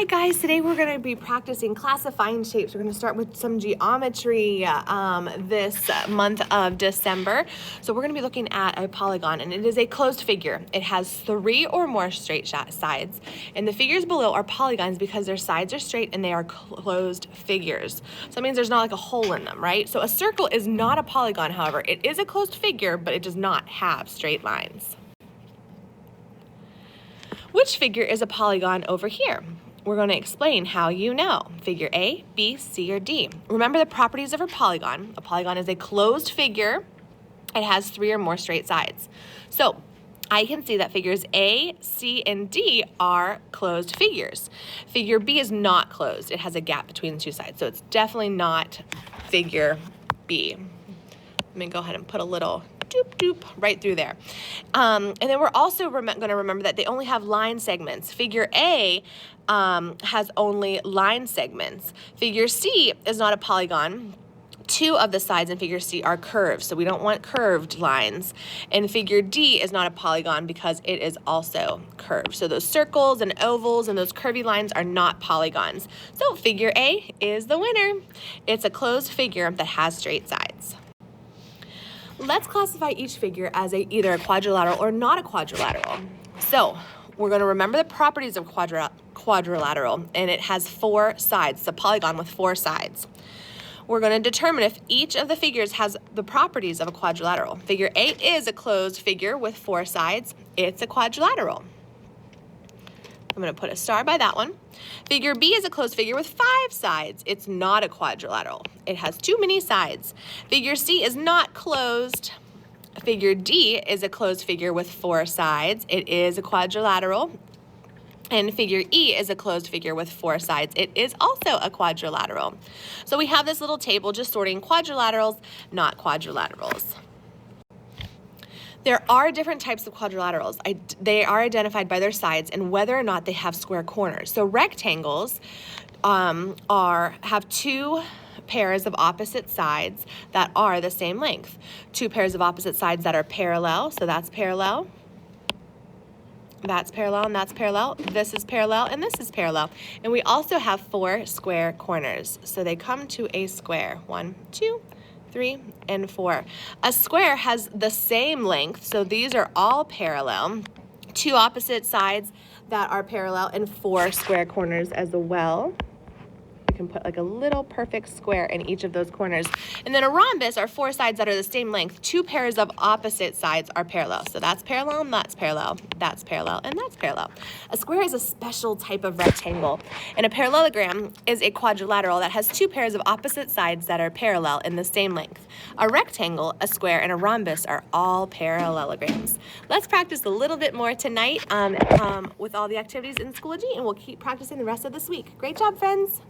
Hi guys, today we're going to be practicing classifying shapes. We're going to start with some geometry this month of December. So we're going to be looking at a polygon, and it is a closed figure. It has 3 or more straight sides, and the figures below are polygons because their sides are straight and they are closed figures. So that means there's not like a hole in them, right? So a circle is not a polygon, however. It is a closed figure, but it does not have straight lines. Which figure is a polygon over here? We're going to explain how you know. Figure A, B, C, or D. Remember the properties of a polygon. A polygon is a closed figure. It has 3 or more straight sides. So I can see that figures A, C, and D are closed figures. Figure B is not closed. It has a gap between the 2 sides. So it's definitely not figure B. Let me go ahead and put a little doop doop right through there. And then we're also going to remember that they only have line segments. Figure A has only line segments. Figure C is not a polygon. 2 of the sides in figure C are curved, so we don't want curved lines. And figure D is not a polygon because it is also curved. So those circles and ovals and those curvy lines are not polygons. So figure A is the winner. It's a closed figure that has straight sides. Let's classify each figure as either a quadrilateral or not a quadrilateral. So we're going to remember the properties of quadrilateral, and it has 4 sides. It's a polygon with 4 sides. We're going to determine if each of the figures has the properties of a quadrilateral. Figure A is a closed figure with 4 sides. It's a quadrilateral. I'm going to put a star by that one. Figure B is a closed figure with 5 sides. It's not a quadrilateral. It has too many sides. Figure C is not closed. Figure D is a closed figure with 4 sides. It is a quadrilateral. And figure E is a closed figure with 4 sides. It is also a quadrilateral. So we have this little table just sorting quadrilaterals, not quadrilaterals. There are different types of quadrilaterals. They are identified by their sides and whether or not they have square corners. So rectangles have 2 pairs of opposite sides that are the same length. 2 pairs of opposite sides that are parallel, so that's parallel. That's parallel and that's parallel. This is parallel and this is parallel. And we also have 4 square corners. So they come to a square. 1, 2, 3, and 4. A square has the same length, so these are all parallel. 2 opposite sides that are parallel and 4 square corners as well. You can put like a little perfect square in each of those corners. And then a rhombus are 4 sides that are the same length. 2 pairs of opposite sides are parallel. So that's parallel and that's parallel. That's parallel and that's parallel. A square is a special type of rectangle. And a parallelogram is a quadrilateral that has 2 pairs of opposite sides that are parallel in the same length. A rectangle, a square, and a rhombus are all parallelograms. Let's practice a little bit more ttonight with all the activities in Schoology, and we'll keep practicing the rest of this week. Great job, friends.